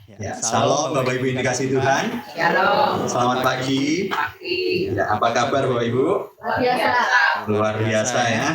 Ya, salam Bapak Ibu yang dikasihi Tuhan. Shalom. Selamat pagi. Ya, apa kabar Bapak Ibu? Luar biasa. Luar biasa ya.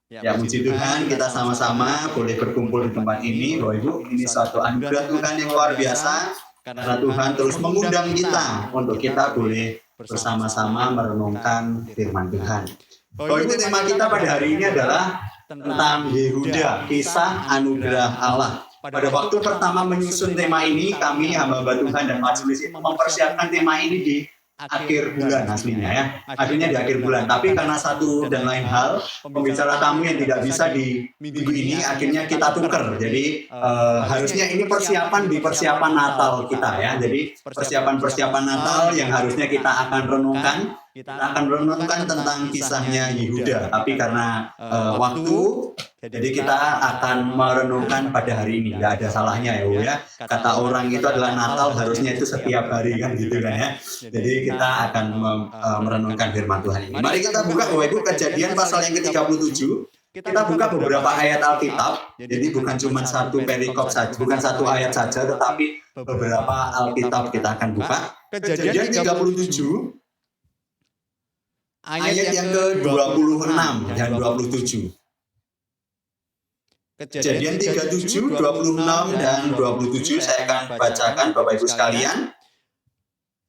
Ya, puji Tuhan kita sama-sama boleh berkumpul di tempat ini Bapak Ibu. Ini suatu anugerah Tuhan yang luar biasa. Karena Tuhan terus mengundang kita untuk kita boleh bersama-sama merenungkan firman Tuhan. Bapak Ibu, tema kita pada hari ini adalah tentang Yehuda, kisah anugerah Allah. Pada waktu pertama menyusun tema ini, kami hamba Tuhan dan majelis itu mempersiapkan tema ini di akhir bulan aslinya ya. Akhirnya di akhir bulan. Tapi karena satu dan lain hal, pembicara tamu yang tidak bisa di minggu ini, akhirnya kita tukar. Jadi harusnya ini persiapan di persiapan Natal kita ya. Jadi persiapan Natal yang harusnya kita akan renungkan. Kita akan renungkan tentang kisahnya Yehuda. Tapi karena waktu, jadi kita akan merenungkan pada hari ini. Tidak ada salahnya ya Bu ya. Kata orang itu adalah Natal, harusnya itu setiap hari kan gitu kan ya. Jadi kita akan merenungkan firman Tuhan ini. Mari kita buka Bapak Ibu Kejadian pasal yang ke-37. Kita buka beberapa ayat Alkitab. Jadi bukan cuma satu perikop saja, bukan satu ayat saja, tetapi beberapa Alkitab kita akan buka. Kejadian 37 ayat yang ke-26 dan 27. Kejadian 37, 26 dan 27 saya akan bacakan Bapak Ibu sekalian.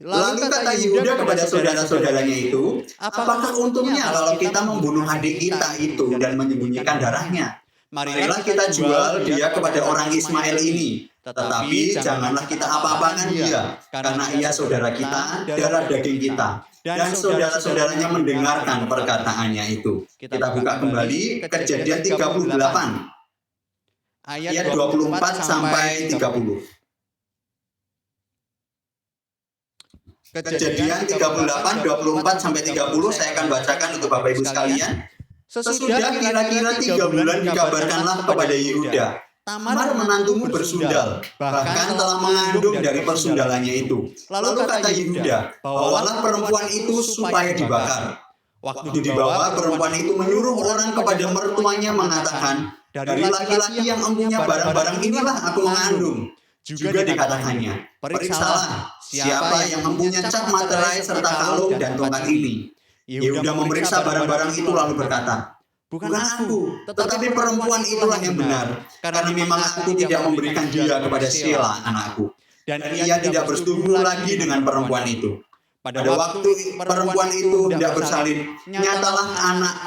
Lalu kata Yehuda kepada saudara-saudaranya itu, apakah untungnya kalau kita membunuh adik kita itu dan menyembunyikan darahnya? Marilah kita jual dia kepada orang Ismail ini. Tetapi janganlah kita apa-apakan dia, karena ia saudara kita, darah daging kita. Dan saudara-saudaranya mendengarkan perkataannya itu. Kita buka kembali Kejadian 38. Ayat 24 sampai 30. Kejadian 38, 24 sampai 30 saya akan bacakan untuk Bapak Ibu sekalian. Sesudah kira-kira 3 bulan dikabarkanlah kepada Yehuda, Tamar menantumu bersundal, bahkan telah mengandung dari persundalannya itu. Lalu kata Yehuda, bawalah perempuan itu supaya dibakar. Waktu dibawa, perempuan itu menyuruh orang kepada mertuanya mengatakan, dari laki-laki yang empunya barang-barang inilah aku mengandung. Juga dikatakannya, periksalah siapa yang empunya cap materai serta kalung dan tongkat ini. Yehuda memeriksa barang-barang itu lalu berkata, bukan aku, tetapi perempuan itulah yang benar, karena memang aku tidak memberikan dia kepada Sheila anakku. Dan ia tidak bersetubuh lagi dengan perempuan itu. Pada waktu perempuan itu hendak bersalin, nyatalah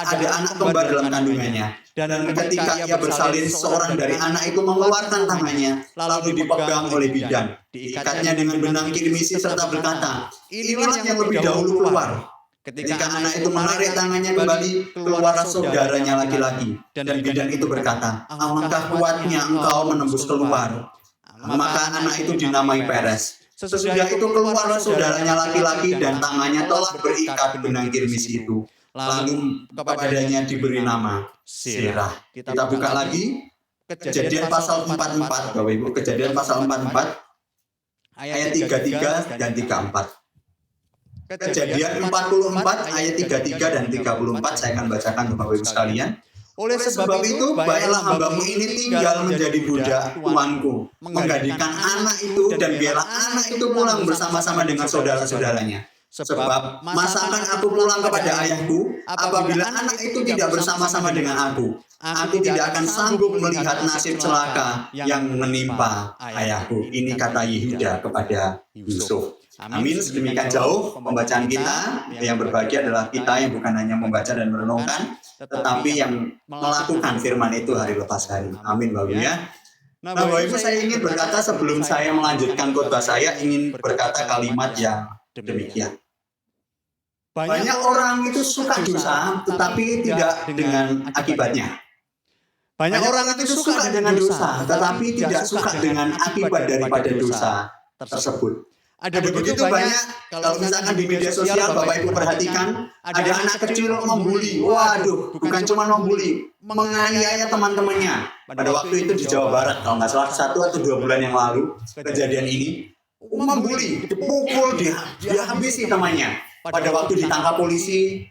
ada anak kembar dalam kandungannya. Dan ketika ia bersalin, seorang dari anak itu mengeluarkan tangannya, lalu dipegang oleh bidan. Diikatnya dengan benang kirmisi serta berkata, inilah yang lebih dahulu keluar. Ketika anak itu menarik tangannya kembali, keluarlah saudaranya laki-laki. Dan bidan itu berkata, alangkah kuatnya engkau menembus keluar. Maka anak itu dinamai Peres. Sesudah itu keluarlah saudaranya laki-laki dan tangannya telah berikat benang kirmisi itu. Lalu kepadanya diberi nama Serah. Kita buka lagi Kejadian pasal 44, Bapak Ibu. Kejadian pasal 44 ayat 33 dan 34. Kejadian 44 ayat 33 dan 34 saya akan bacakan untuk Bapak Ibu sekalian. Oleh sebab itu, baiklah hambamu ini tinggal menjadi budak tuanku, menggantikan anak itu dan biarlah anak itu pulang bersama-sama dengan saudara-saudaranya. Sebab masakan aku pulang kepada ayahku, apabila anak itu tidak bersama-sama dengan aku tidak akan sanggup melihat nasib celaka yang menimpa ayahku. Ini kata Yehuda kepada Yusuf. Amin. Sedemikian jauh pembacaan kita. Yang berbahagia adalah kita yang bukan hanya membaca dan merenungkan, tetapi yang melakukan firman itu hari lepas hari. Amin Bapak Ibu ya. Nah Bapak Ibu, saya ingin berkata sebelum saya melanjutkan khotbah saya, ingin berkata kalimat yang demikian. Banyak orang itu suka dosa, tetapi tidak dengan akibatnya. Banyak orang itu suka dengan dosa, tetapi tidak suka dengan akibat daripada dosa tersebut. Ada begitu banyak, kalau misalkan di media sosial Bapak Ibu perhatikan, ada anak kecil membuli, waduh, bukan cuma membuli, menganiaya teman-temannya. Pada waktu itu di Jawa Barat, kalau nggak salah 1 atau 2 bulan yang lalu, kejadian ini, membuli, dipukul, dihabisi temannya. Pada waktu ditangkap polisi,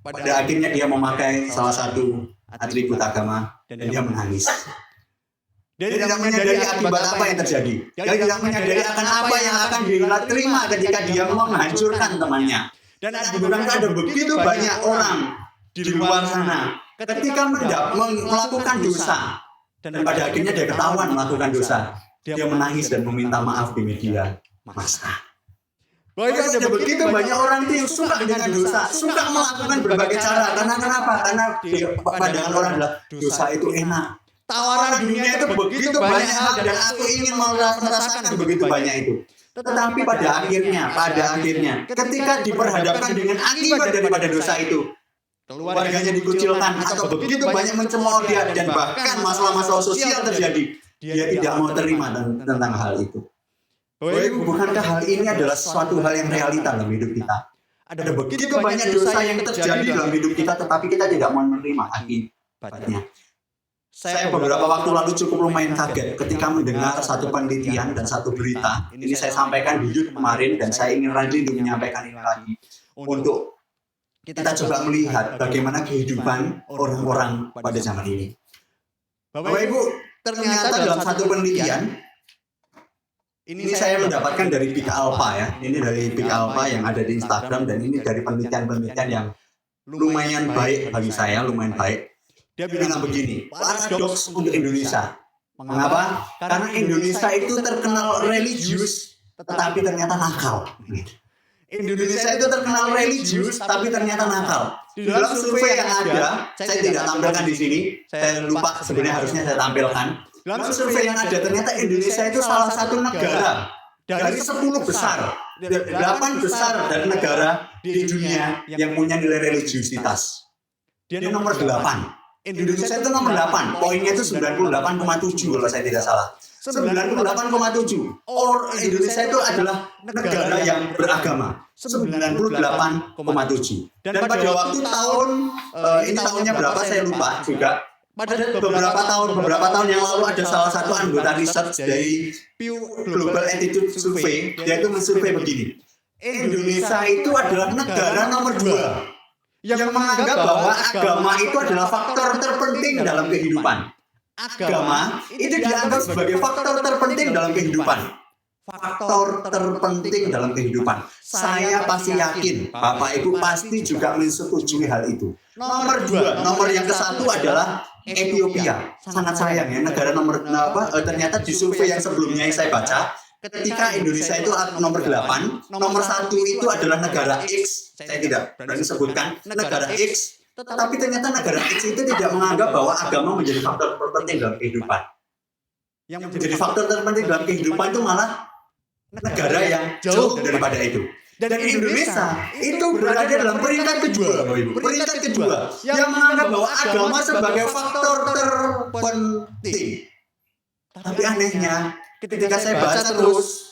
pada akhirnya dia memakai salah satu atribut agama, dan dia menangis. Dia tidak menyadari akibat apa yang terjadi. Dia tidak menyadari akan apa yang akan diterima ketika dia menghancurkan temannya. Dan ada begitu banyak orang di luar sana ketika melakukan dosa. Dan pada akhirnya dia ketahuan melakukan dosa. Dia menangis dan meminta maaf di media massa. Bahkan ada begitu banyak orang itu yang suka dengan dosa, suka melakukan berbagai cara. Karena kenapa? Karena di pandangan orang adalah dosa itu enak. Tawaran dunia itu begitu banyak hal dan aku ingin merasakan begitu banyak itu. Tetapi pada akhirnya, ketika diperhadapkan dengan akibat daripada dosa itu, keluarganya dikucilkan atau begitu banyak mencemooh dia dan bahkan masalah-masalah sosial terjadi, dia tidak mau terima tentang hal itu. Bukankah hal ini adalah suatu hal yang realita dalam hidup kita? Ada begitu banyak dosa yang terjadi dalam hidup kita, tetapi kita tidak mau menerima akibatnya. Saya beberapa waktu lalu cukup lumayan kaget ketika mendengar satu penelitian dan satu berita. Ini saya sampaikan di YouTube kemarin dan saya ingin rajin untuk menyampaikan ini lagi. Untuk kita coba melihat bagaimana kehidupan orang-orang pada zaman ini. Bapak Ibu, ternyata dalam satu penelitian, ini saya mendapatkan dari Big Alpha ya. Ini dari Big Alpha yang ada di Instagram dan ini dari penelitian-penelitian yang lumayan baik bagi saya, lumayan baik. Dia bilang begini, paradoks untuk Indonesia. Mengapa? Karena Indonesia itu terkenal religius, tetapi ternyata nakal. Indonesia itu terkenal religius, tapi ternyata nakal. Di dalam survei yang ada, saya tidak tampilkan di sini. Saya lupa sebenarnya harusnya saya tampilkan. Dalam survei yang ada, ternyata Indonesia itu salah satu negara dari 10 besar, 8 besar dari negara di dunia yang punya nilai religiusitas. Dia nomor 8. Indonesia itu nomor 8, poinnya itu 98,7 kalau saya tidak salah. 98,7. Indonesia itu adalah negara yang beragama. 98,7. Dan pada waktu tahun ini tahunnya berapa saya lupa juga. Pada beberapa tahun yang lalu ada salah satu anggota research dari Pew Global Attitude Survey, dia itu mensurvei begini. Indonesia itu adalah negara nomor 2 yang menganggap bahwa agama itu adalah faktor terpenting dalam kehidupan. Agama itu dianggap sebagai faktor terpenting dalam kehidupan. Faktor terpenting dalam kehidupan. Saya pasti yakin, Bapak Ibu pasti juga menyetujui hal itu. Nomor 2, nomor yang ke-1 adalah Ethiopia. Sangat sayang ya, negara ternyata di survei yang sebelumnya yang saya baca, ketika Indonesia itu nomor 8, nomor 1 itu adalah negara X. Saya tidak berani sebutkan negara X, tetapi ternyata negara X itu tidak menganggap bahwa agama menjadi faktor terpenting dalam kehidupan. Yang menjadi faktor terpenting dalam kehidupan itu malah negara yang jauh daripada itu. Dan Indonesia itu berada dalam peringkat kedua, Bapak Ibu. Peringkat kedua yang menganggap bahwa agama sebagai faktor terpenting. Tapi anehnya, ketika saya baca terus,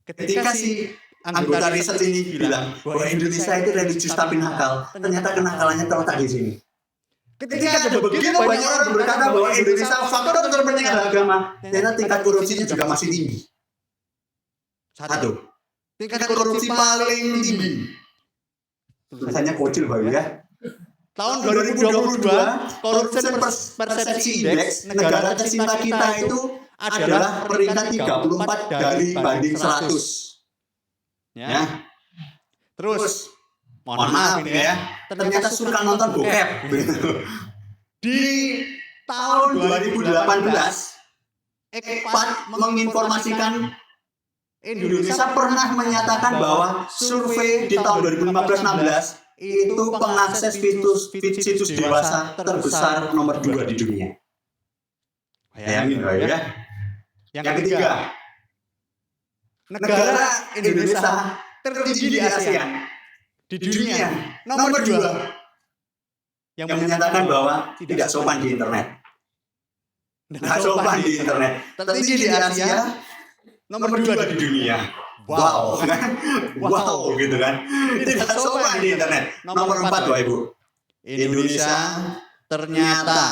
ketika si anggota riset ini bilang bahwa Indonesia itu religius tapi nakal, ternyata kenakalannya terletak di sini. Ketika ada begitu banyak orang berkata bahwa Indonesia faktor terpenting adalah agama, ternyata tingkat korupsinya juga masih tinggi. Satu, tingkat korupsi paling tinggi. Tulisannya kecil Bapak ya. Tahun 2022, Corruption Perception Index negara tercinta kita itu adalah peringkat 34 dari banding 100. Ya. Terus, mohon maaf ini ya, ternyata suka nonton bokep. Di tahun 2018, Ekpat menginformasikan Indonesia pernah menyatakan bahwa survei di tahun 2015-16 itu pengakses situs dewasa terbesar nomor 2 di dunia. Bayangin ya. Yang ketiga, negara Indonesia tertinggi di ASEAN di dunia nomor 2 yang menyatakan bahwa tidak sopan di internet. Tidak sopan di internet. Tertinggi di Asia, nomor 2 di dunia. Wow, wow gitu kan. Tidak sopan di internet. Nomor 4 Bapak Ibu. Indonesia ternyata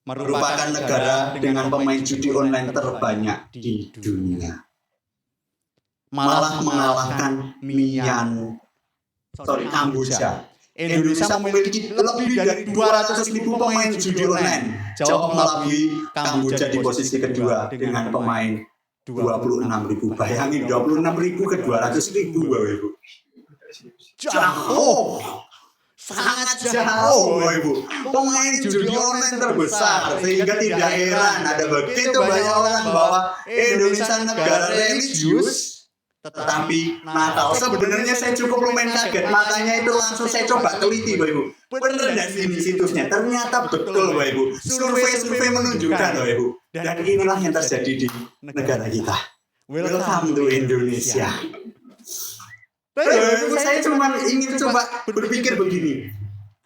merupakan negara dengan pemain judi online terbanyak di dunia. Malah mengalahkan Kamboja. Indonesia memiliki lebih dari 200.000 pemain judi online, jauh melebihi Kamboja di posisi kedua dengan pemain 26.000. Bayangin 26.000 ke 200.000, Bapak Ibu. Jauh. Sangat jauh, Bapak Ibu. Pemain judi online terbesar, sehingga tidak heran ada begitu banyak orang bahwa Indonesia negara religius tetapi nakal. Sebenarnya saya cukup lumayan kaget, makanya itu langsung saya coba teliti, Bapak Ibu. Bener dan sini situsnya, ternyata betul, Bapak Ibu. Survei menunjukkan, Bapak Ibu. Dan inilah yang terjadi di negara kita. Welcome to Indonesia. Bapak Ibu, saya cuma ingin coba berpikir begini.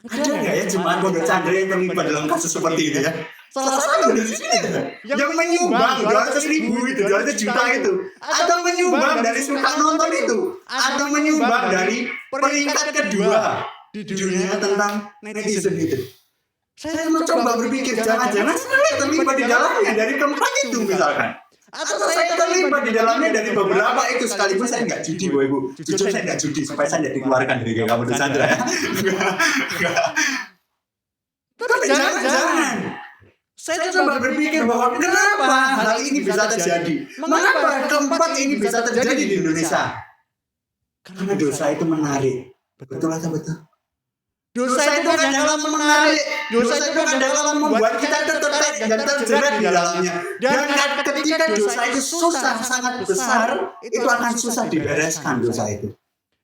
Ada nggak ya jemaat Pondok Chandra yang terlibat dalam kasus seperti ini ya? Salah satu dari sini yang menyumbang 200.000 itu, 200 juta itu, atau menyumbang dari suka nonton itu, atau menyumbang dari peringkat kedua di dunia tentang netizen itu. Saya mencoba berpikir, jangan-jangan saya terlibat di dalamnya dari keempat itu misalkan. Atau saya terlibat di dalamnya dari beberapa itu, sekalipun saya nggak judi, Bapak Ibu. Jujur saya nggak judi supaya saya tidak dikeluarkan dari GK Pondok Chandra ya. Tapi jangan-jangan. Saya coba berpikir bahwa kenapa hal ini bisa terjadi? Mengapa keempat ini bisa terjadi di Indonesia? Karena dosa itu menarik. Betul atau betul? Dosa itu adalah menarik. Dosa itu adalah membuat kita tertarik dan terjerat di dalamnya. Dan ketika dosa itu susah, sangat besar, itu akan susah dibereskan dosa itu.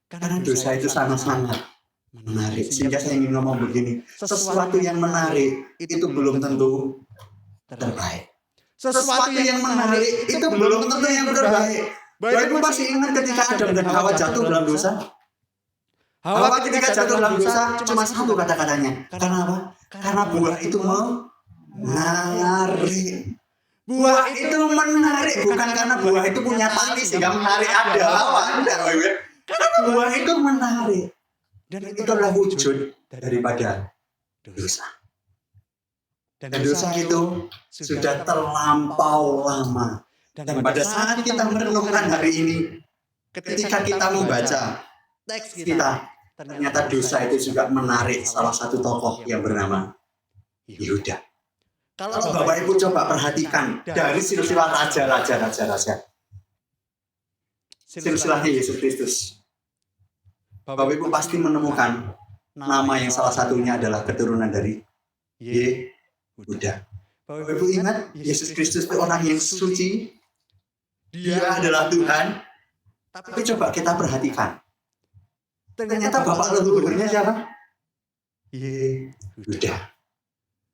Karena dosa itu sangat-sangat menarik. Sehingga saya ingin ngomong begini, sesuatu yang menarik itu belum tentu terbaik. Sesuatu yang menarik itu belum tentu yang terbaik. Bapak Ibu pasti ingat ketika Adam dan Hawa jatuh dalam dosa. Hawa ketika jatuh dalam dosa cuma satu kata-katanya. Karena apa? Karena buah itu menarik. Buah itu menarik bukan karena buah itu punya tali sehingga menarik ada Hawa. Karena buah itu menarik. Dan itu adalah wujud daripada dosa. Dan dosa itu sudah terlampau lama. Dan pada saat kita merenungkan hari ini, ketika kita membaca teks kita, ternyata dosa itu juga menarik salah satu tokoh yang bernama Yehuda. Kalau Bapak Ibu coba perhatikan dari silsilah raja-raja, silsilahnya Yesus Kristus, Bapak Ibu pasti menemukan nama yang salah satunya adalah keturunan dari Yehuda. Bapak Ibu ingat, Yesus Kristus itu orang yang suci, Dia adalah Tuhan. Tapi coba kita perhatikan, ternyata bapak leluhurnya siapa? Yehuda.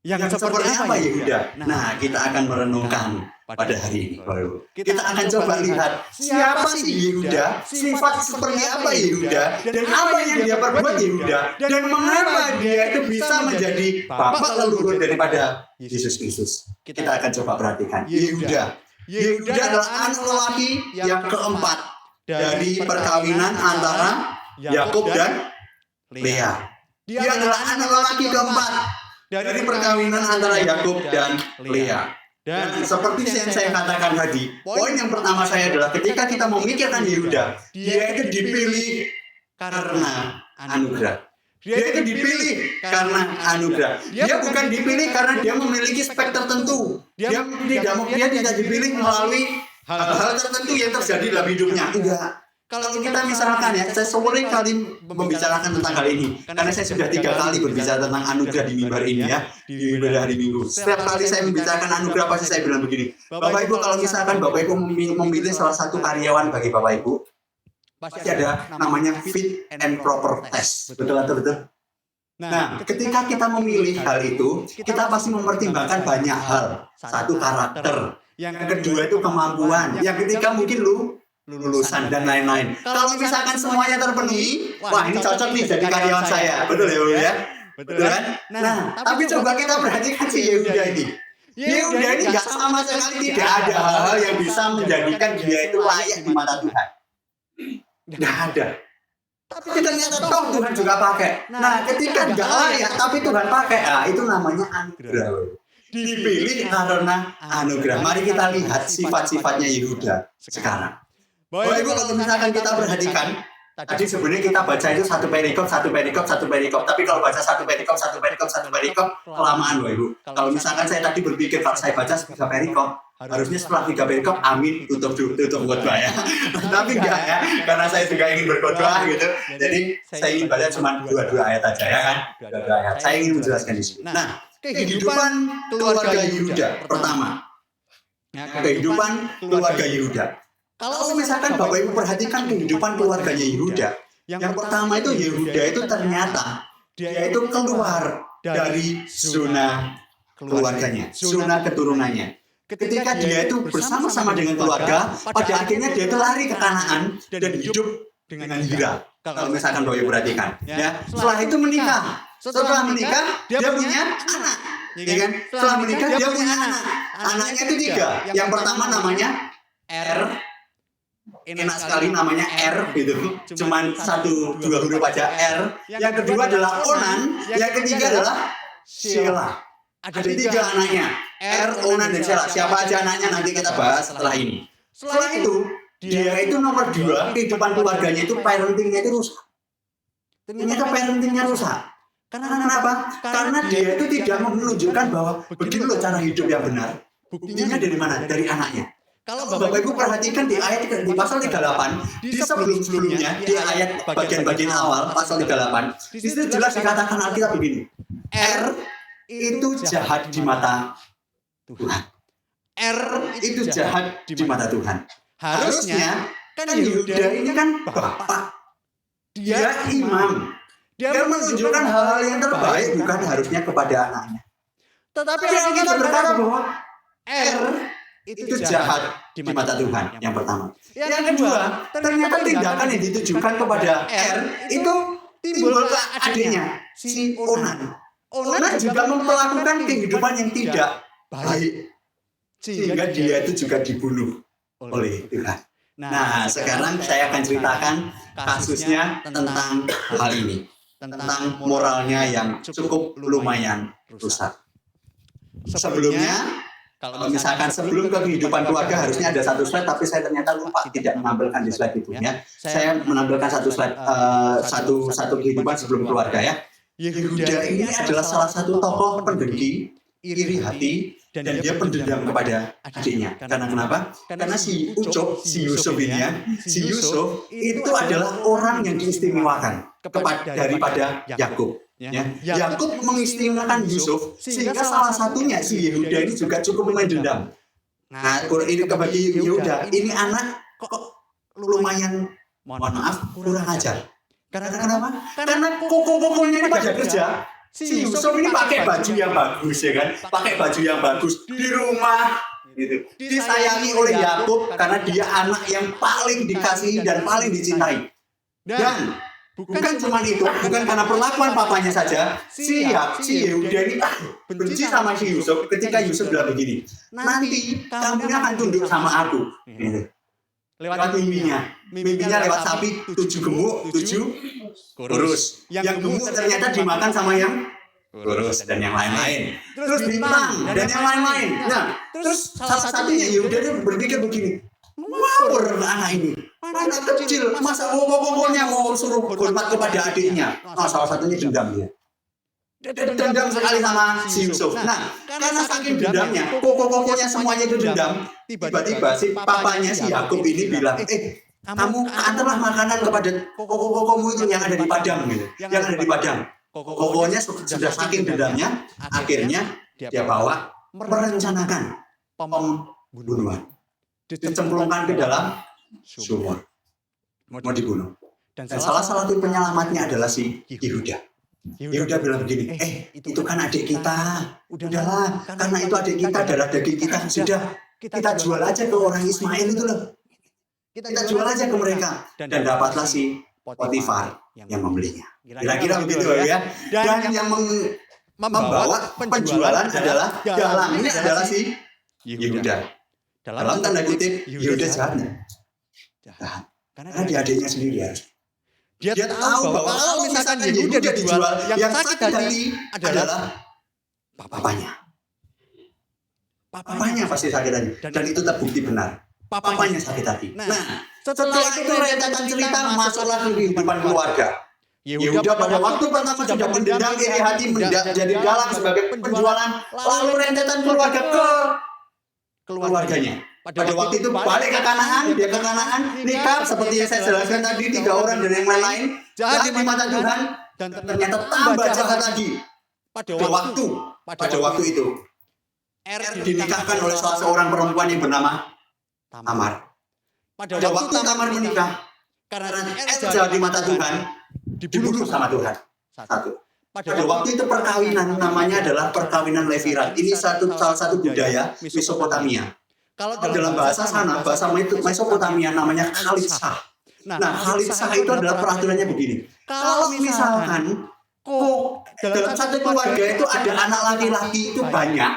Yang seperti apa Yehuda? Nah, kita akan merenungkan pada hari ini, Bapak Ibu. Kita akan coba lihat siapa sih Yehuda, sifat seperti apa Yehuda, dan apa yang dia perbuat Yehuda, dan mengapa dia itu bisa menjadi bapak leluhur daripada Yesus Kristus. Kita akan coba perhatikan Yehuda. Yehuda adalah anak lelaki yang keempat dari perkawinan antara Yakub dan Lea. Dia adalah anak lelaki keempat dari perkawinan antara Yakub dan Lea. Dan seperti yang saya katakan tadi, poin yang pertama saya adalah ketika kita memikirkan Yehuda, dia itu dipilih karena anugerah. Dia itu dipilih karena anugerah. Dia bukan dipilih karena dia memiliki spek tertentu. Dia tidak dipilih melalui hal-hal tertentu yang terjadi dalam hidupnya. Enggak. Kalau kita misalkan ya, saya sering kali membicarakan tentang hal ini, karena saya sudah 3 kali berbicara tentang anugerah di mimbar ini ya, di mimbar hari Minggu. Setiap kali saya membicarakan anugerah pasti saya bilang begini, Bapak Ibu kalau misalkan Bapak Ibu memilih salah satu karyawan bagi Bapak Ibu, pasti ada namanya fit and proper test. Betul atau betul? Nah, ketika kita memilih hal itu, kita pasti mempertimbangkan banyak hal. Satu, karakter. Yang kedua itu kemampuan. Yang ketiga mungkin lulusan dan lain-lain. Kalau misalkan semuanya terpenuhi, wah ini cocok nih jadi karyawan saya. Betul ya, Bu ya? Betul kan? Nah, tapi coba kita perhatikan si Yehuda ini. Yehuda ini nggak sama sekali tidak ada hal-hal yang bisa menjadikan dia itu layak di mata Tuhan. Nggak ada. Tapi ternyata toh Tuhan juga pakai. Nah, ketika nggak layak tapi Tuhan pakai, itu namanya anugerah. Dipilih karena anugerah. Mari kita lihat sifat-sifatnya Yehuda sekarang. Bapak Ibu kalau misalkan kita perhatikan, Tadi sebenarnya kita baca itu satu perikop. Tapi kalau baca satu perikop, kelamaan loh Ibu. Kalau misalkan saya tadi berpikir kalau saya baca 3 perikop, harusnya setelah 3 perikop, amin, tutup khotbah ya. Tapi enggak ya, karena saya juga ingin berkhotbah gitu. Jadi saya ingin baca cuma 2 ayat aja ya kan. 2 ayat. Saya ingin menjelaskan di sini. Nah, kehidupan keluarga Yehuda pertama. Kehidupan keluarga Yehuda. Kalau misalkan Bapak Ibu perhatikan kehidupan keluarganya Yehuda, yang pertama itu Yehuda itu ternyata dia itu keluar dari zona keluarganya, zona keturunannya. Ketika dia itu bersama-sama dengan keluarga, pada akhirnya dia itu lari ke Kanaan dan hidup dengan Hira. Kalau misalkan Bapak Ibu perhatikan, ya. Setelah itu menikah. Setelah menikah, dia punya anak. Ya kan? Setelah menikah, dia punya anak. Anaknya itu 3. Yang pertama namanya Er. Enak sekali namanya R gitu. Cuman 1-2 huruf aja R. Yang kedua adalah Onan. Yang ketiga adalah Shelah. Ada 3 anaknya. R, Onan, dan Shelah. Siapa aja anaknya nanti kita bahas setelah ini. Setelah itu, dia itu nomor 2. Kehidupan keluarganya itu parentingnya itu rusak. Ternyata parentingnya rusak. Karena kenapa? Karena dia itu tidak menunjukkan bahwa begini loh cara hidup yang benar. Buktinya dari mana? Dari anaknya. Kalau Bapak Ibu perhatikan di pasal 38, di sebelum-sebelumnya, di ayat bagian-bagian awal pasal 38, di situ jelas dikatakan Alkitab begini. R itu jahat di mata Tuhan. R itu jahat di mata Tuhan. Harusnya kan Yehuda ini kan bapak. Dia imam. Dia menunjukkan hal-hal yang terbaik bukan harusnya kepada anaknya. Tetapi kita berkata bahwa R itu jahat di mata Tuhan, yang pertama. Yang kedua, ternyata tindakan yang ditujukan kepada R itu timbul ke adiknya, si Onan. Onan juga melakukan kehidupan yang tidak baik, sehingga dia itu juga dibunuh oleh Tuhan. Nah, sekarang saya akan ceritakan kasusnya tentang hal ini. Tentang moralnya yang cukup lumayan rusak. Sebelumnya, kalau misalkan sebelum ke kehidupan keluarga harusnya ada 1 slide, tapi saya ternyata lupa tidak menampilkan di slide itu ya. Saya menampilkan 1 slide, satu kehidupan sebelum keluarga ya. Yehuda ini adalah salah satu tokoh pendengki, iri hati, dan dia pendendam kepada adiknya. Karena kenapa? Karena si Yusuf ini ya, si Yusuf itu adalah orang yang diistimewakan daripada Yakub. Ya. Yakub mengistimewakan Yusuf sehingga salah satunya si Yehuda ini juga cukup mendendam. Nah, ini bagi Yehuda, ini anak kok lumayan, mohon maaf, kurang ajar. Karena kenapa? Karena koko-kokonya ini pada kerja. Si Yusuf ini pakai baju yang bagus ya kan, pakai baju yang bagus di rumah gitu. Disayangi oleh Yakub karena dia anak yang paling dikasihi dan paling dicintai. Dan bukan cuma itu, bukan karena perlakuan papanya saja, si Yehuda ini benci sama si Yusuf ketika Yusuf bilang begini, nanti kamu akan tunduk sama aku. Gitu. Lewat mimpinya lewat sapi 7 gemuk, 7 kurus. Yang gemuk ternyata dimakan sama yang kurus dan yang lain-lain. Terus bintang dan yang lain-lain. Nah, terus salah satunya Yehuda itu berpikir begini, ngawur anak ini, anak kecil, masa pokoknya mau suruh hormat kepada adiknya. Nah, salah satunya dendam dia. Dendam sekali sama si Yusuf. Nah, karena saking dendamnya, pokoknya semuanya itu dendam. Tiba-tiba si papanya si Yakub ini bilang, kamu antarlah makanan kepada kokomu itu yang ada di padang gitu. Yang ada di padang. Kokonya sudah saking dendamnya, akhirnya dia bawa merencanakan pembunuhan. Dicemplungkan ke dalam sumur. Mau dibunuh. Dan salah satu penyelamatnya adalah si Yehuda. Yehuda bilang begini, itu kan adik kita. Udahlah, karena itu adik kita, darah daging kita. Sudah, kita jual aja ke orang Ismail itu loh. Kita jual aja ke mereka. Dan dapatlah si Potifar yang membelinya. Kira-kira begitu ya. Dan yang membawa penjualan adalah dalangnya adalah si Yehuda. Dalam tanda kutip, Yehuda jahatnya. Karena dia adiknya sendiri harus. Dia tahu bahwa kalau misalkan Yehuda dijual, yang sakit hati adalah papanya. Papanya pasti sakit hati. Dan itu terbukti benar. papanya sakit hati. Nah, setelah itu rentetan cerita masuklah ke kehidupan keluarga. Yehuda pada waktu pertama sudah mendendam iri hati menjadi dalam sebagai penjualan, lalu rentetan keluarga ke keluarganya. Pada waktu itu balik ke Kanaan, dia ke Kanaan, nikah seperti yang saya jelaskan tadi, 3 orang dari yang lain, jahat di mata Tuhan, dan ternyata tambah jahat lagi. Pada waktu itu, dinikahkan oleh salah seorang perempuan yang bernama Tamar. Pada waktu Tamar menikah, karena jahat di mata Tuhan, dibunuh sama Tuhan. Satu. Pada waktu itu perkawinan namanya adalah perkawinan Levirat. Ini salah satu budaya Mesopotamia. Kalau dalam bahasa sana, bahasa Mesopotamia namanya Khalitsah. Nah, Khalitsah itu adalah peraturannya begini. Kalau misalkan dalam satu keluarga itu ada anak laki-laki itu banyak.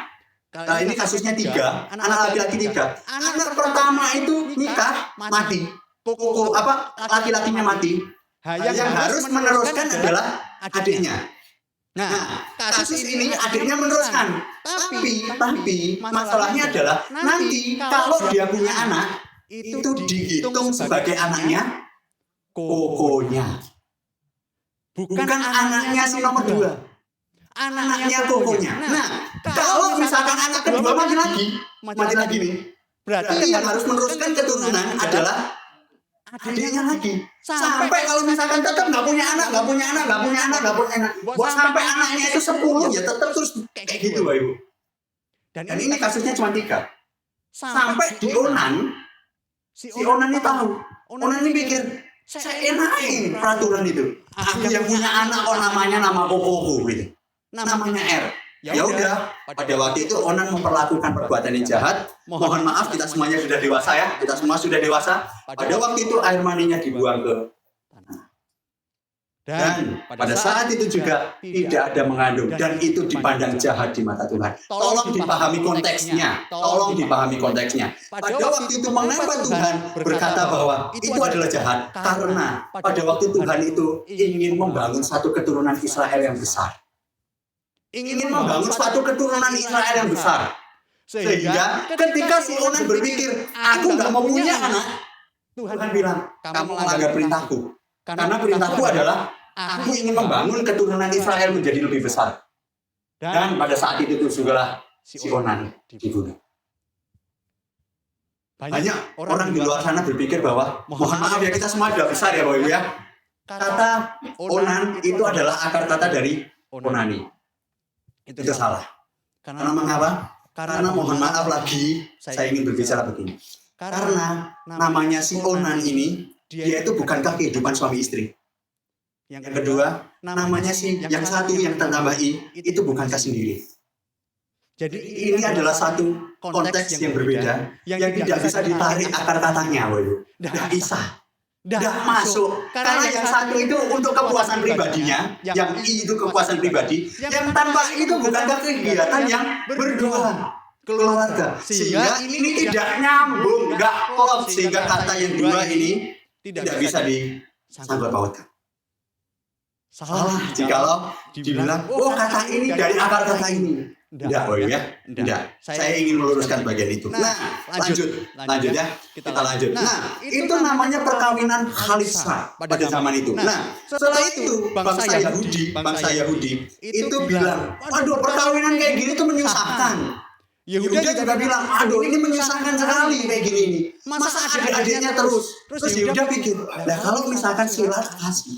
Nah, ini kasusnya 3, anak laki-laki 3. Anak pertama itu nikah, mati. Laki-lakinya mati. Yang harus meneruskan adalah adiknya. Nah, kasus ini adiknya meneruskan. Tapi masalahnya adalah nanti kalau dia punya anak, itu dihitung sebagai anaknya kokonya. Bukan anaknya si nomor 2. Anaknya kokonya. Nah, kalau misalkan anak kedua mati lagi nih, berarti yang harus meneruskan keturunan adalah adiknya lagi. Sampai kalau misalkan tetap nggak punya anak. Buat sampai anaknya itu 10 ya tetap terus kayak gitu, Bapak Ibu. Dan ini kasusnya cuma 3. Sampai di Onan, si Onan ini tahu. Onan ini pikir, saya enakin peraturan itu. Aku yang punya anak kok namanya nama kokoku gitu. Namanya R. Ya udah, pada waktu itu Onan memperlakukan perbuatan yang jahat. Mohon maaf, kita semuanya sudah dewasa ya. Kita semua sudah dewasa. Pada waktu itu air maninya dibuang ke tanah. Dan pada saat itu juga tidak ada mengandung. Dan itu dipandang jahat di mata Tuhan. Tolong dipahami konteksnya. Pada waktu itu mengapa Tuhan berkata bahwa itu adalah jahat? Karena pada waktu Tuhan itu ingin membangun satu keturunan Israel yang besar. Ingin membangun suatu keturunan Israel yang besar. Sehingga ketika si Onan berpikir, aku nggak mau punya anak, Tuhan bilang, kamu melanggar perintahku. Karena perintahku adalah, aku ingin membangun keturunan Israel menjadi lebih besar. Dan pada saat itu juga si Onan dibunuh. Banyak orang di luar sana berpikir bahwa, mohon maaf ya, kita semua sudah besar ya Bapak Ibu ya. Kata Onan itu adalah akar kata dari Onani. Itu salah. Karena mengapa? Karena mohon maaf lagi, saya ingin berbicara begini. Karena namanya si Onan ini, dia itu bukankah kehidupan suami istri. Yang kedua, namanya si yang satu yang ditambah I, itu bukankah sendiri. Jadi ini adalah satu konteks yang berbeda, yang tidak bisa ditarik akar katanya. Tidak bisa. Dah masuk. Karena yang satu itu untuk kepuasan pribadinya, yang I itu kepuasan pribadi, yang tanpa itu bukankah kegiatan yang berdua keluarga. Sehingga ini tidak nyambung, nggak klop. Sehingga kata yang dua ini tidak bisa disangkut pautkan. Salah jikalau dibilang, oh kata ini dari akar kata ini. Tidak, ya. Tidak. Saya ingin meluruskan bagian itu. Nah, lanjut ya. Kita lanjut. Nah, itu namanya perkawinan Khalitsah pada zaman itu. Nah, setelah itu bangsa Yahudi itu bilang, aduh perkawinan kayak gini tuh menyusahkan. Yehuda juga bilang, aduh ini menyusahkan sekali kayak gini nih. Masa adik-adiknya terus Yehuda pikir, nah kalau misalkan Sila kasih,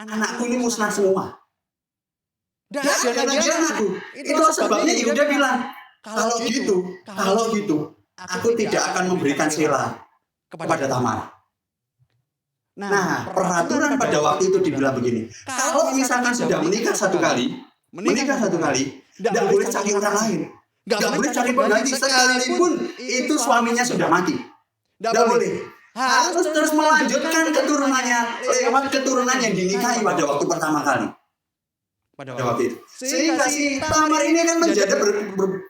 anakku ini musnah semua. Dan aku. Itu sebabnya Yehuda bilang, kalau gitu, aku tidak akan memberikan Sela kepada Tamar. Nah, peraturan pada waktu itu dibilang begini, kalau misalkan sudah menikah satu kali, tidak boleh cari orang lain. Tidak boleh cari pengganti sekalipun itu suaminya sudah mati. Tidak boleh. Harus terus melanjutkan keturunannya lewat keturunan yang dinikahi pada waktu pertama kali. Pada waktu itu. Sehingga si Tamar ini kan menjadi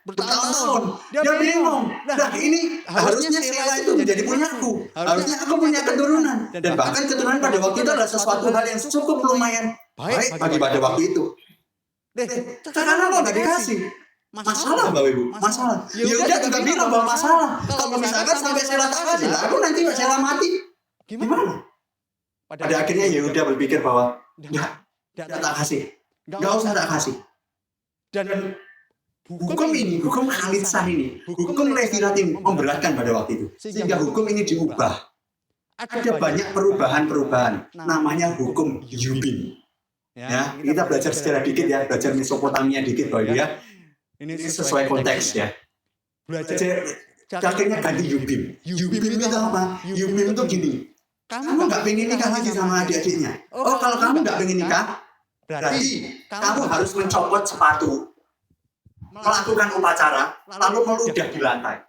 bertahun-tahun. Dia bingung. Nah ini harusnya Sela itu menjadi punyaku. Harusnya aku punya keturunan. Dan bahkan keturunan pada waktu itu adalah sesuatu hal yang cukup lumayan baik bagi pada waktu itu. Karena kok gak dikasih? Masalah Bapak Ibu, masalah. Yehuda juga bilang bahwa masalah. Kalau misalkan sampai saya kasih, aku nanti saya mati. Gimana? Pada akhirnya Yehuda berpikir bahwa enggak tak kasih. Enggak usah tak kasih. Dan hukum Khalisah ini, hukum Levirat ini memberatkan pada waktu itu. Sehingga hukum ini diubah. Ada banyak perubahan-perubahan. Namanya hukum Yubin. Ya, kita belajar sejarah dikit ya, belajar Mesopotamia dikit Bapak Ibu ya. Ini sesuai konteks ya. Belajar akhirnya ganti Yubim. Yubim itu apa? Yubim itu gini. Kamu nggak pengen nikah lagi sama adik-adiknya. Oh, kalau kamu nggak pengen nikah, berarti kamu harus mencopot sepatu, melakukan upacara, lalu meludah di lantai.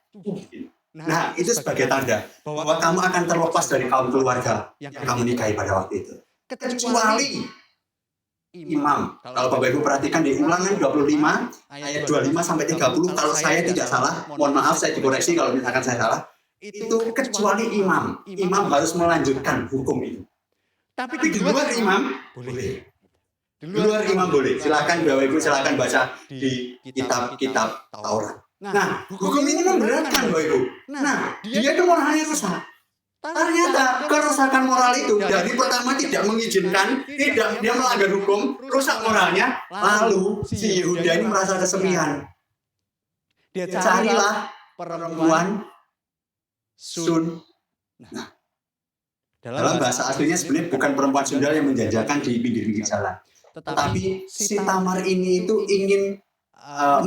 Nah, itu sebagai tanda bahwa kamu akan terlepas dari kaum keluarga yang kamu nikahi pada waktu itu. Kecuali imam. Kalau Bapak Ibu perhatikan di Ulangan 25 ayat 25 sampai 30, kalau saya tidak salah, mohon maaf saya dikoreksi kalau misalkan saya salah, itu kecuali imam. Imam harus melanjutkan hukum itu. Tapi di luar imam boleh. Di luar imam boleh. Silakan Bapak Ibu silakan baca di kitab-kitab Taurat. Nah, hukum ini memberatkan Bapak Ibu. Nah, dia itu moralnya rusak. Ternyata kerusakan moral itu dari pertama tidak mengizinkan, dia melanggar hukum, rusak moralnya. Lalu si Yehuda ini merasa kesepian. Dia carilah perempuan Sun. Nah, dalam bahasa aslinya sebenarnya bukan perempuan sundal yang menjajakan di pinggir-pinggir jalan. Tetapi si Tamar ini itu ingin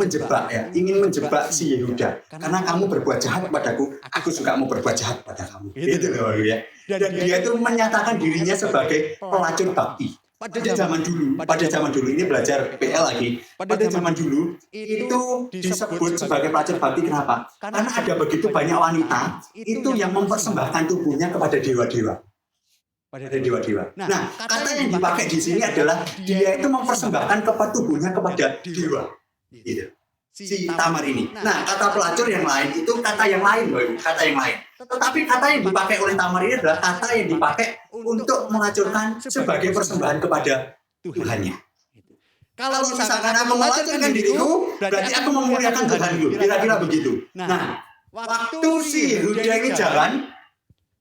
menjebak ya, ingin menjebak si Yehuda. Karena kamu berbuat jahat kepadaku, aku juga mau berbuat jahat pada kamu. Gitu loh ya. Dan dia itu menyatakan dirinya sebagai pelacur bakti. Pada zaman dulu ini belajar PL lagi. Pada zaman dulu itu disebut sebagai pelacur bakti kenapa? Karena ada begitu banyak wanita itu yang mempersembahkan tubuhnya kepada dewa-dewa. Pada dewa-dewa. Nah, kata yang dipakai di sini adalah dia itu mempersembahkan tubuhnya kepada dewa. Gitu. Si Tamar ini. Nah, kata pelacur yang lain itu kata yang lain, kata yang lain. Tetapi kata yang dipakai oleh Tamar ini adalah kata yang dipakai untuk melacurkan sebagai persembahan kepada Tuhannya. Kalau misalkan aku melacurkan diriku, berarti aku memuliakan Tuhanku. Kira-kira begitu. Nah, waktu si Yehuda ini jalan,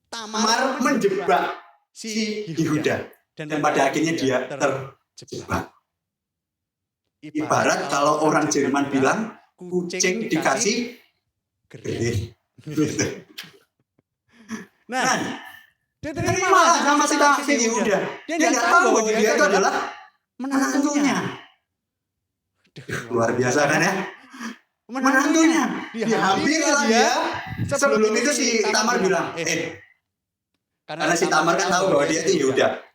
Tamar menjebak si Yehuda. Dan pada akhirnya dia terjebak. Ibarat kalau orang Jerman bilang kucing dikasih gerih. Nah, diterima sama si Yehuda. Dia tidak tahu bahwa dia itu adalah menantunya. Luar biasa kan ya? Menantunya. Diambillah dia. Sebelum itu si Tamar bilang, karena si Tamar kan tahu bahwa dia itu Yehuda.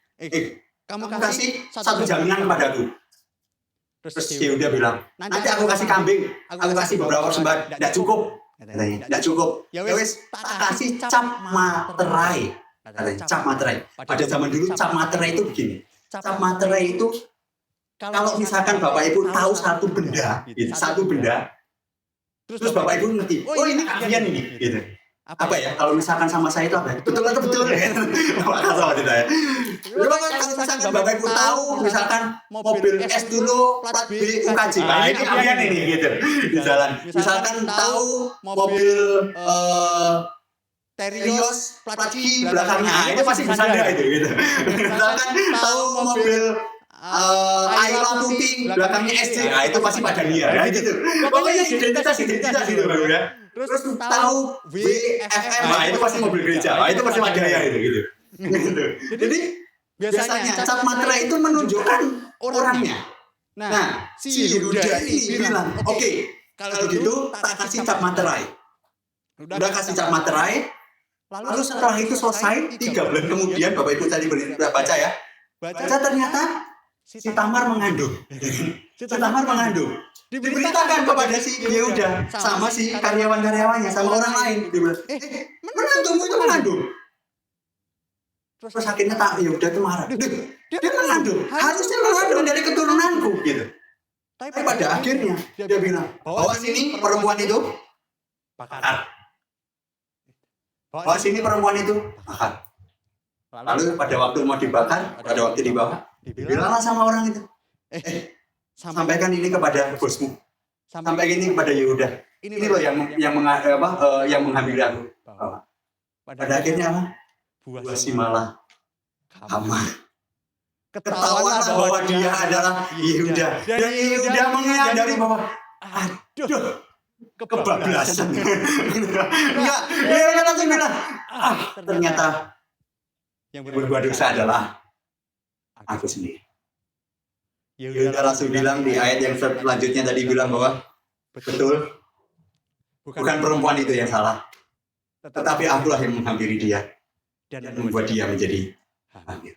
Kamu kasih satu jaminan kepadaku. Terus Yehuda bilang, nanti aku kasih kambing, aku kasih beberapa persembahan, tidak cukup. Tidak cukup. Ya wes, tak kasih cap materai. Cap materai. Pada zaman dulu cap materai itu begini. Cap materai itu kalau misalkan Bapak Ibu tahu satu benda, terus Bapak Ibu ngerti, oh ini kalian ini, gitu. Apa ya? Kalau misalkan sama saya itu apa? Betul atau betul? Maka sama kita ya. Kalau misalkan Bapak Ibu tahu, misalkan mobil S dulu plat B UKJ, nah ini kalian ini gitu di jalan. Misalkan tahu mobil Terios plat Q belakangnya, itu pasti bersandar itu gitu. Misalkan tahu mobil Ayla putih belakangnya SC, nah itu pasti Padania ya gitu. Pokoknya identitas itu baru ya. Terus tahu WFM, nah itu pasti mobil gereja, nah itu pasti Padania itu gitu. Jadi biasanya cap materai itu menunjukkan orangnya. Nah, si Yehuda ini bilang, oke, kalau gitu tak kasih cap materai. Udah kasih cap materai. Lalu setelah itu selesai 3 bulan kemudian, Bapak Ibu tadi baca ya. Baca ternyata si Tamar mengandung. Si Tamar mengandung. Diberitakan kepada si Yehuda sama si karyawan-karyawannya, sama orang lain. Dia bilang, menantumu itu mengandung. Terus akhirnya Yehuda itu marah. Dia mengandung. Harusnya mengandung dari keturunanku. Gitu. Tapi pada akhirnya dia bilang, bawa sini perempuan itu bakar. Bawa sini perempuan itu bakar. Lalu pada waktu mau dibakar, pada waktu dibawa, dibilanglah sama orang itu, sampaikan ini kepada bosmu. sampai gini kepada Yehuda. Ini loh yang menghampiri aku. Pada akhirnya apa? Buah si malah Hama. Ketahuan bahwa dia adalah Yehuda. Dan Yehuda menyadari bahwa aduh, kebablasan. Enggak, dia langsung bilang, ternyata yang berbuat dosa adalah aku sendiri. Yehuda langsung bilang di ayat yang selanjutnya tadi bilang bahwa betul, bukan perempuan itu yang salah, tetapi akulah yang menghampiri dia dan membuat dia menjadi hamil.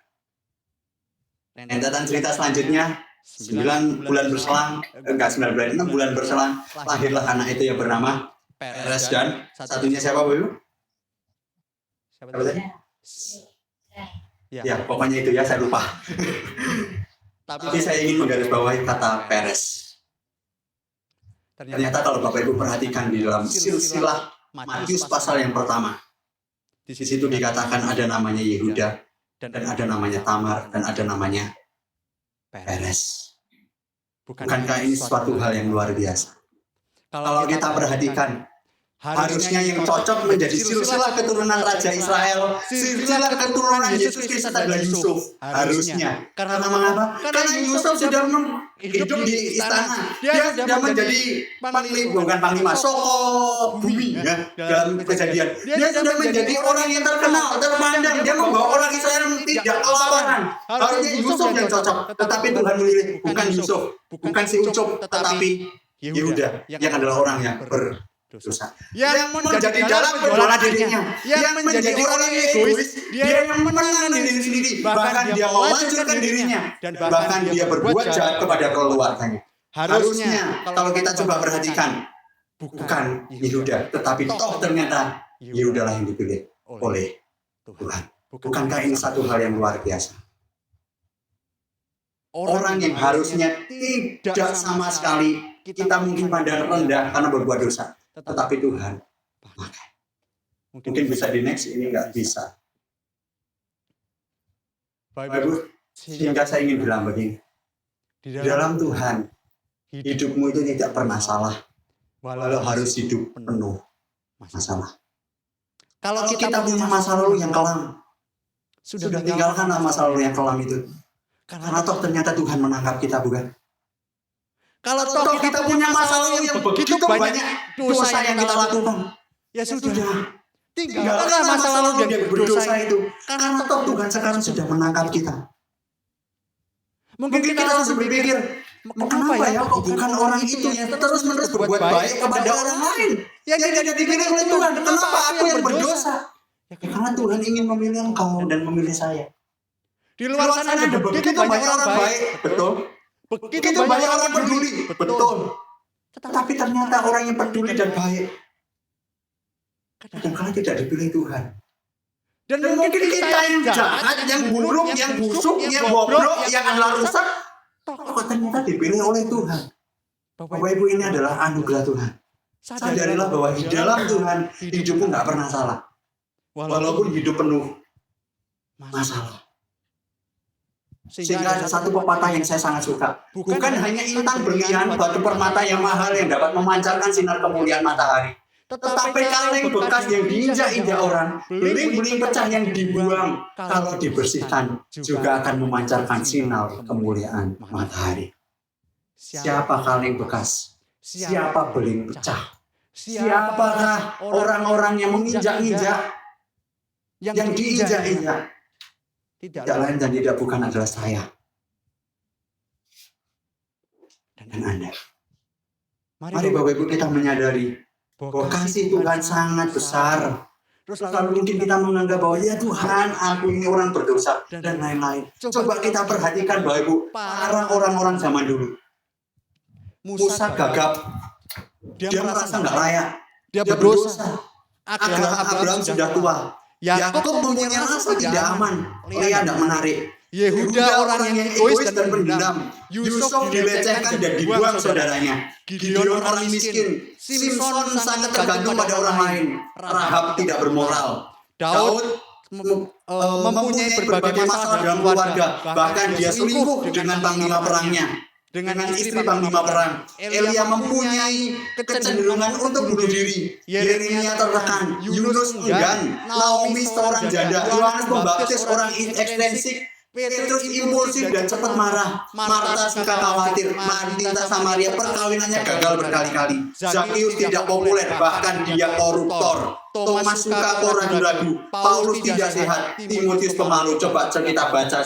Rentetan cerita selanjutnya, 9 bulan berselang, 6 bulan berselang, lahirlah anak itu yang bernama Peres dan satunya siapa, Bu? Siapa tadi? Ya, pokoknya itu ya, saya lupa. Tapi saya ingin menggarisbawahi kata Peres. Ternyata kalau Bapak Ibu perhatikan di dalam silsilah Matius pasal yang pertama, di situ dikatakan ada namanya Yehuda, dan ada namanya Tamar, dan ada namanya Peres. Bukankah ini suatu hal yang luar biasa? Kalau kita perhatikan, harusnya yang cocok menjadi silsilah keturunan Raja Israel, silsilah keturunan Yesus Kristus adalah Yusuf. Harusnya. Karena mengapa? Karena Yusuf sudah hidup di istana. Dia sudah menjadi panglima Soko bumi ya, dalam Kejadian. Dia sudah menjadi orang yang terkenal, terpandang. Dia membawa orang Israel tidak kelaparan. Harusnya Yusuf yang cocok. Tetapi Tuhan memilih bukan Yusuf, bukan si Ucup, tetapi Yehuda yang adalah orang yang berdosa, yang menjadi dalam berjualan dirinya, yang menjadi orang yang egois, dia yang menenangkan diri sendiri, bahkan dia menghancurkan dirinya, dan bahkan dia berbuat jahat kepada keluarganya. Harusnya kalau kita coba perhatikan, bukan Yehuda, tetapi toh ternyata Yehuda lah yang dipilih oleh Tuhan. Bukankah ini satu hal yang luar biasa? Orang yang harusnya tidak sama sekali kita mungkin pandang rendah karena berbuat dosa, tetapi Tuhan pakai. Mungkin bisa di next, ini nggak bisa. Bapak Ibu, sehingga saya ingin bilang begini, di dalam Tuhan hidupmu itu tidak pernah salah, walau harus hidup penuh masalah. Kalau kita punya masa lalu yang kelam, sudah tinggalkanlah masa lalu yang kelam itu. Karena toh ternyata Tuhan menangkap kita, bukan? Kalau toh kita punya masa lalu yang begitu banyak dosa yang kita lakukan, ya sudah. Tinggalkanlah masa lalu yang berdosa itu. Karena toh Tuhan sekarang sudah menangkap kita. Mungkin kita harus berpikir, kenapa ya kok bukan orang itu yang terus-menerus berbuat baik kepada orang lain? Yang tidak dipilih oleh Tuhan. Kenapa aku yang berdosa? Ya karena Tuhan ingin memilih engkau dan memilih saya. Di luar sana ada begitu banyak orang baik, betul. Begitu banyak orang peduli, betul. Tetapi ternyata orang yang peduli dan baik kadang-kadang tidak dipilih Tuhan. Dan mungkin kita yang jahat, yang buruk, yang busuk, yang bobrok, yang adalah rusak, kok ternyata dipilih oleh Tuhan. Bapak Ibu, ini adalah anugerah Tuhan. Sadarilah bahwa di dalam Tuhan hidupmu nggak pernah salah, walaupun hidup penuh masalah. Sehingga ada satu pepatah yang saya sangat suka. Bukan hanya intan berlian, batu permata yang mahal yang dapat memancarkan sinar kemuliaan matahari, tetapi kaleng bekas yang diinjak-injak orang, beling-beling pecah yang dibuang, kalau dibersihkan juga akan memancarkan sinar kemuliaan matahari. Siapa kaleng bekas? Siapa beling pecah? Siapakah orang-orang yang menginjak-injak, yang diinjak-injak? Tidak lain dan tidak bukan adalah saya dan Anda. Mari Bapak Ibu kita menyadari bahwa kasih Tuhan sangat besar. Terus lalu mungkin kita menganggap bahwa ya Tuhan, aku ini orang berdosa dan lain-lain. Coba kita perhatikan Bapak Ibu, para orang-orang zaman dulu. Musa gagap, dia merasa nggak layak, dia berdosa. Abraham sudah tua. Yakub mempunyai rasa tidak aman, Lea tidak menarik. Yehuda orang yang egois dan pendendam. Yusuf dilecehkan dan dibuang saudaranya. Gideon orang miskin. Simson sangat tergantung pada orang lain. Rahab tidak bermoral. Daud mempunyai berbagai masalah dalam keluarga. Bahkan dia selingkuh dengan panglima perangnya. dengan istri panglima perang. Elia mempunyai kecenderungan untuk bunuh diri. Yeremia tertekan, Yunus enggan, Naomi seorang janda, Yohanes Pembaptis orang ekstensik, Petrus impulsif dan cepat marah. Marta suka khawatir. Marta Samaria perkawinannya gagal berkali-kali. Zakius tidak populer, bahkan dia koruptor. Thomas suka kok ragu-ragu. Paulus tidak sehat. Timotius pemalu. Coba kita baca.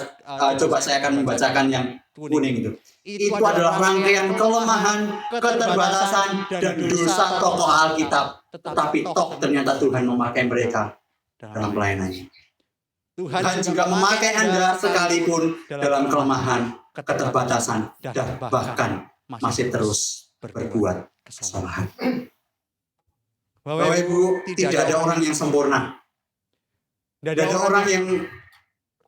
Coba saya akan membacakan yang kuning itu. Itu adalah rangkaian kelemahan, keterbatasan, dan dosa tokoh Alkitab. Tetapi ternyata Tuhan memakai mereka dalam pelayanannya. Tuhan juga memakai Anda sekalipun dalam kelemahan, keterbatasan, dan bahkan masih terus berbuat kesalahan. Bapak Ibu, tidak ada orang yang sempurna. Tidak ada orang yang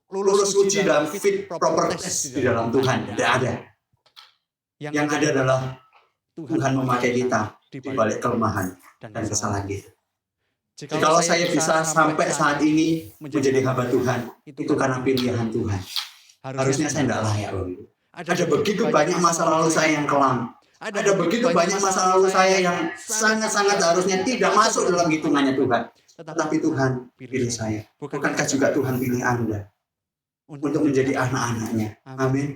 lulus uji dalam fit proper test di dalam Tuhan. Tidak ada. Yang ada adalah Tuhan memakai kita di balik kelemahan dan kesalahan kita. Jikalau saya bisa sampai saat ini menjadi hamba Tuhan, itu karena pilihan Tuhan. Harusnya saya tidak layak. Ada begitu banyak masa lalu saya yang kelam. Ada begitu banyak masa lalu saya yang sangat-sangat harusnya tidak masuk dalam hitungannya Tuhan. Tetapi Tuhan pilih saya. Bukankah juga Tuhan pilih Anda untuk menjadi anak-anaknya? Amin.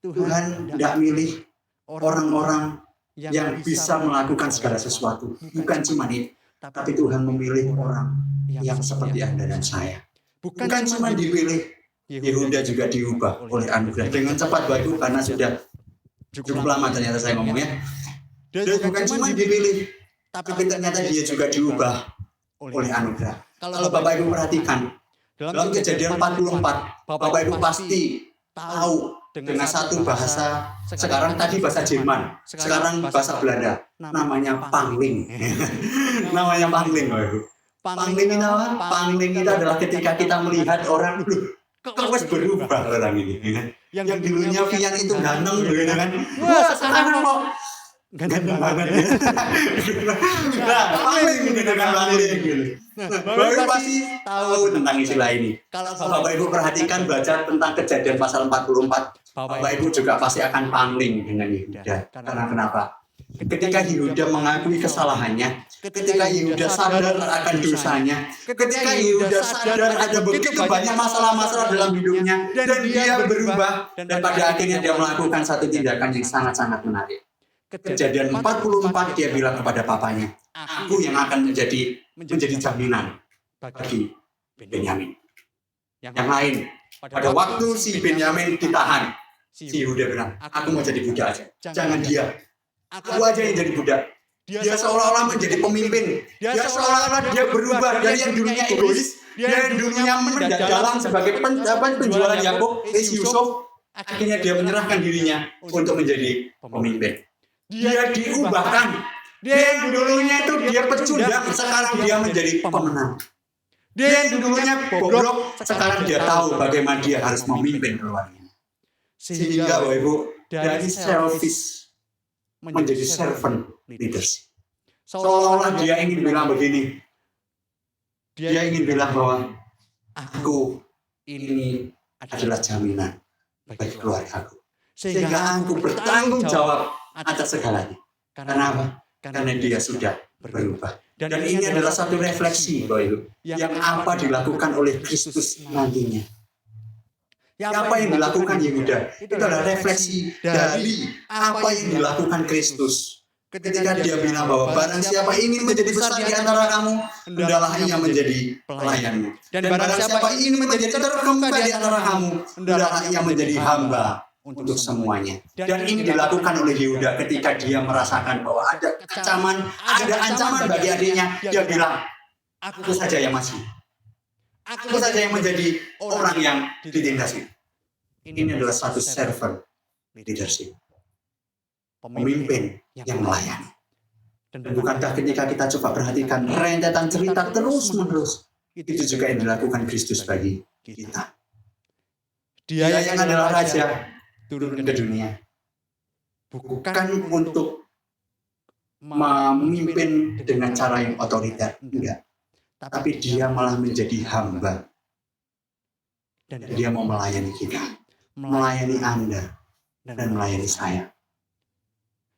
Tuhan tidak milih orang-orang yang bisa melakukan segala sesuatu. Bukan cuma itu. Tapi Tuhan memilih orang yang seperti Anda dan saya. Bukan cuma dipilih, Yehuda juga diubah oleh anugerah dengan cepat batu karena sudah cukup lama ternyata saya ngomongnya. Dia bukan cuma dipilih, tapi ternyata dia juga diubah oleh anugerah. Kalau Bapak Ibu perhatikan, dalam Kejadian 44, Bapak Ibu pasti tahu dengan satu bahasa, sekarang tadi bahasa Jerman, sekarang bahasa Belanda, namanya pangling. Namanya pangling, Bapak Ibu. Pangling itu apa? Pangling itu adalah ketika kita melihat orang, kok harus berubah orang ini. Yang dulunya Vian itu ganteng, gitu kan? Wah, sekarang kok ganteng banget. Nah, pangling gitu kan, pangling gitu. Bapak Ibu pasti tahu tentang istilah ini. Kalau Bapak Ibu perhatikan baca tentang Kejadian pasal 44, Bapak Ibu juga pasti akan pangling dengan Yehuda. Karena kenapa? Ketika Yehuda mengakui kesalahannya, ketika Yehuda sadar akan dosanya, ketika Yehuda sadar ada begitu banyak masalah-masalah dalam hidupnya, dan dia berubah, dan pada akhirnya dia melakukan satu tindakan yang sangat-sangat menarik. Kejadian 44 dia bilang kepada papanya, aku yang akan menjadi jaminan bagi Benyamin. Yang lain, pada waktu si Benyamin ditahan, si Yehuda bilang, aku mau jadi budak aja. Jangan dia. Aku aja yang jadi budak. Dia seolah-olah menjadi pemimpin. Dia seolah-olah dia berubah dari yang dulunya egois, dia yang dulunya mendalam sebagai penjualan Yakub, Yusuf. Akhirnya dia menyerahkan dirinya untuk menjadi pemimpin. Dia diubahkan. Dia yang dulunya itu dia pecundang, sekarang dia menjadi pemenang. Dia yang dulunya bobrok, sekarang dia tahu bagaimana dia harus memimpin keluarganya. Sehingga Bapak Ibu, dari selfish menjadi servant leadership. Seolah-olah dia ingin bilang begini. Dia ingin bilang bahwa aku ini adalah jaminan bagi keluargaku. Sehingga aku bertanggung jawab atas segalanya. Karena apa? Karena dia sudah berubah. Dan ini adalah satu refleksi Bapak Ibu, yang apa dilakukan oleh Kristus nantinya. Apa yang dilakukan Yehuda itu adalah refleksi dari apa yang dilakukan Kristus. Ketika dia bilang bahwa barang siapa ingin menjadi besar di antara kamu, hendaklah ia menjadi pelayanmu. Dan barang siapa ingin menjadi terkemuka di antara kamu, hendaklah ia menjadi hamba untuk semuanya. Dan ini dilakukan oleh Yehuda ketika dia merasakan bahwa ada ancaman bagi adiknya. Dia bilang, aku saja yang masih. Aku saja yang menjadi orang yang ditindasnya. Ini adalah satu servant leadership. Pemimpin yang melayani. Dan bukankah ketika kita coba perhatikan rentetan cerita terus-menerus, itu juga yang dilakukan Kristus bagi kita. Dia yang adalah Raja turun ke dunia. Bukan untuk memimpin dengan cara yang otoriter, enggak. Tapi dia malah menjadi hamba. Dan dia mau melayani kita, melayani Anda, dan melayani saya.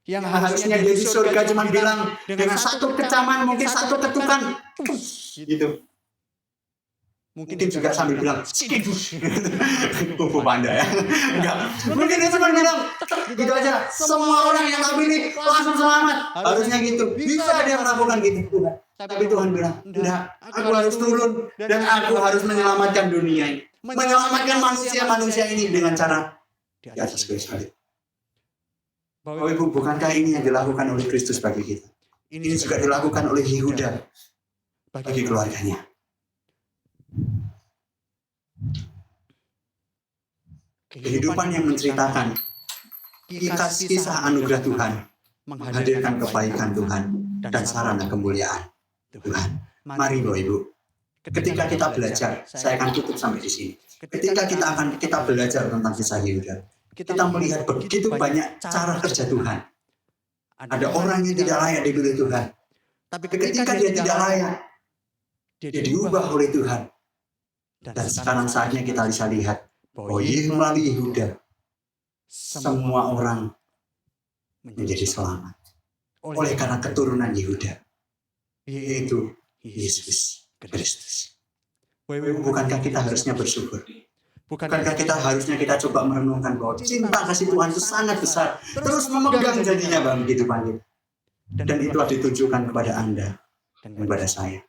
Yang Harusnya dia di surga cuma bilang dengan satu kecaman, mungkin satu ketukan, gitu. Mungkin juga sambil bilang, kupu panda ya. Enggak. Mungkin dia cuma bilang, gitu aja. Semua orang yang kami ini langsung selamat. Harusnya gitu. Bisa dia melakukan gitu. Tapi Tuhan bilang, enggak. Aku harus turun dan aku harus menyelamatkan dunia ini. Menyelamatkan manusia-manusia ini dengan cara di atas kayu salib. Bapak Ibu, bukankah ini yang dilakukan oleh Kristus bagi kita? Ini juga dilakukan oleh Yehuda bagi keluarganya. Kehidupan yang menceritakan kisah anugerah Tuhan, menghadirkan kebaikan Tuhan dan sarana kemuliaan Tuhan. Mari Bapak Ibu, ketika kita belajar, saya akan tutup sampai di sini. Ketika kita belajar tentang kisah Yehuda, kita melihat begitu banyak cara kerja Tuhan. Ada orang yang tidak layak dipilih Tuhan, tapi ketika dia tidak layak, dia diubah oleh Tuhan. Dan sekarang saatnya kita bisa lihat bahwa melalui Yehuda semua orang menjadi selamat oleh karena keturunan Yehuda, yaitu Yesus Kristus. Bukankah kita harusnya bersyukur? Bukankah kita harusnya coba merenungkan bahwa cinta kasih Tuhan itu sangat besar, terus memegang jadinya dalam kehidupan kita. Dan itulah ditunjukkan kepada Anda dan kepada saya.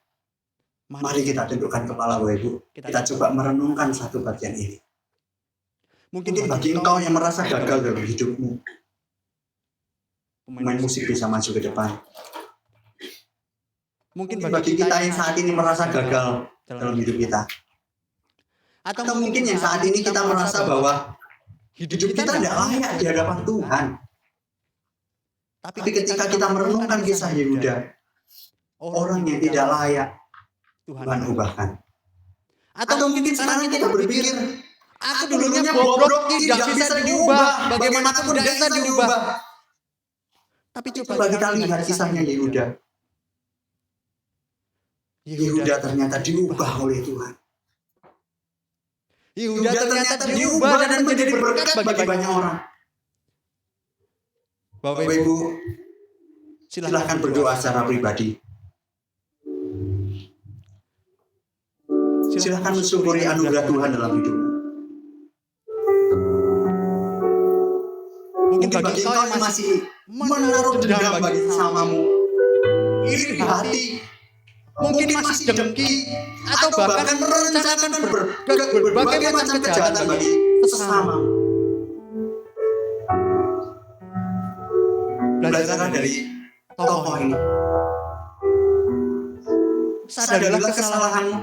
Mari kita tundukkan kepala Bapak Ibu. Kita coba merenungkan satu bagian ini. Mungkin bagi engkau yang merasa gagal dalam hidupmu, pemain musik bisa maju ke depan. Mungkin bagi kita yang saat ini merasa gagal dalam hidup kita. Atau mungkin yang saat ini kita merasa bahwa hidup kita tidak layak di hadapan Tuhan. Tapi ketika kita merenungkan kisah Yehuda, orang yang tidak layak Tuhan ubahkan. Atau mungkin sekarang kita berpikir, aku dulunya bobrok, tidak bisa diubah, bagaimanapun tidak bisa diubah. Tapi coba kita lihat kisahnya Yehuda. Yehuda ternyata diubah oleh Tuhan. Yehuda ternyata diubah dan menjadi berkat bagi banyak orang. Bapak Ibu, silahkan berdoa secara pribadi. Silahkan mensyukuri anugerah Tuhan dalam hidup. Mungkin bagi kau yang masih menaruh dendam bagi sesamamu, iri hati, mungkin masih dengki, atau bahkan merencanakan berbagai macam kejahatan bagi sesamamu. Belajarlah dari tokoh ini. Sadarilah kesalahanmu.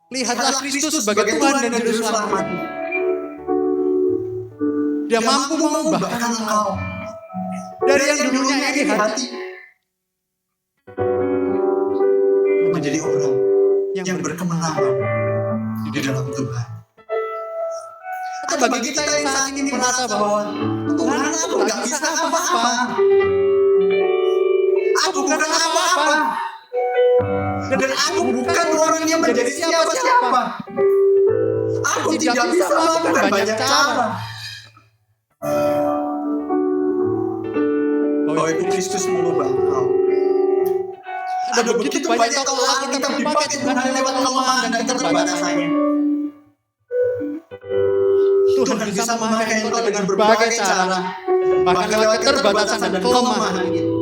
Lihatlah Kristus sebagai Tuhan dan Juru Selamatmu. Dia mampu mengubahkan engkau dari yang dulunya iri hati menjadi orang yang berkemenangan di dalam Tuhan. Atau bagi kita yang saat ini merasa bahwa Tuhan, aku gak bisa apa-apa, aku bukan apa-apa, dan aku bukan orang yang menjadi siapa-siapa, aku tidak bisa melakukan banyak cara. Bahwa Ibu Kristus mengubah engkau. Ada begitu banyak kalau kita dipakai Tuhan lewat kelemahan dan keterbatasannya. Tuhan bisa memakai engkau dengan berbagai cara, bahkan lewat keterbatasan dan kelemahan itu.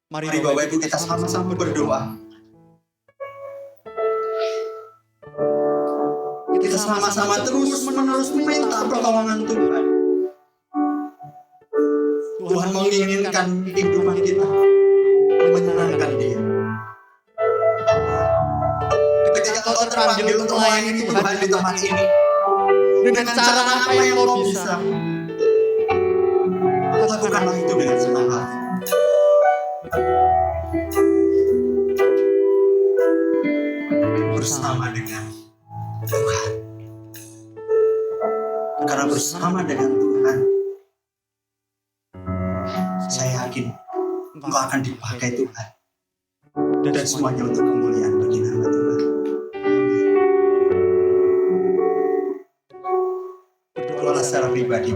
Mari Bapak Ibu kita sama-sama berdoa. Kita sama-sama terus-menerus minta pertolongan Tuhan. Tuhan menginginkan kehidupan kita menyenangkan Dia. Ketika kau terpanggil untuk melayani Tuhan di tempat ini, dengan cara apa yang kau bisa, lakukanlah itu dengan senang hati. Bersama dengan Tuhan. Karena bersama dengan Tuhan, saya yakin engkau akan dipakai Tuhan dan semuanya untuk kemuliaan bagi nama Tuhan. Berdoalah secara pribadi.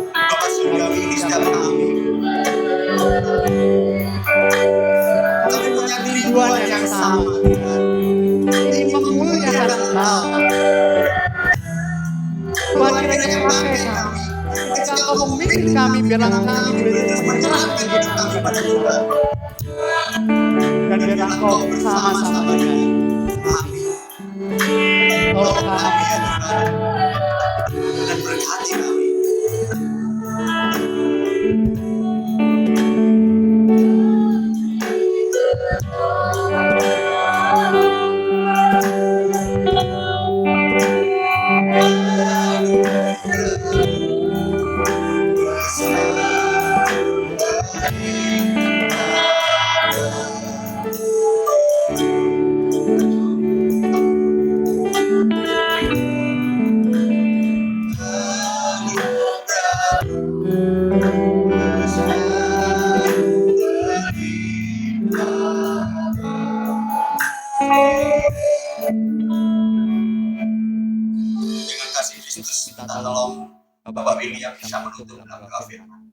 Bapak surgawi di setiap kami. Kami punya kerinduan yang sama, ingin memuliakan Engkau. Tuhan kiranya pakai kami. Ketika Engkau memimpin kami, biarlah kami boleh menyerahkan hidup kami pada Tuhan. Dan biarlah Engkau bersama-sama dengan Kami, tolong kami. ya Tuhan, dan berkati kami. Dengan kasih Kristus, minta tolong Bapak Willy yang bisa menutup dalam doa firman.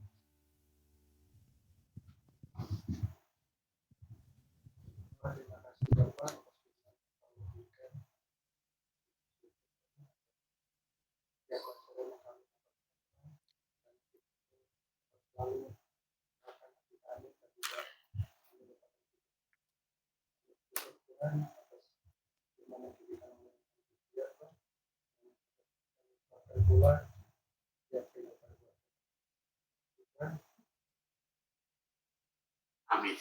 Amin.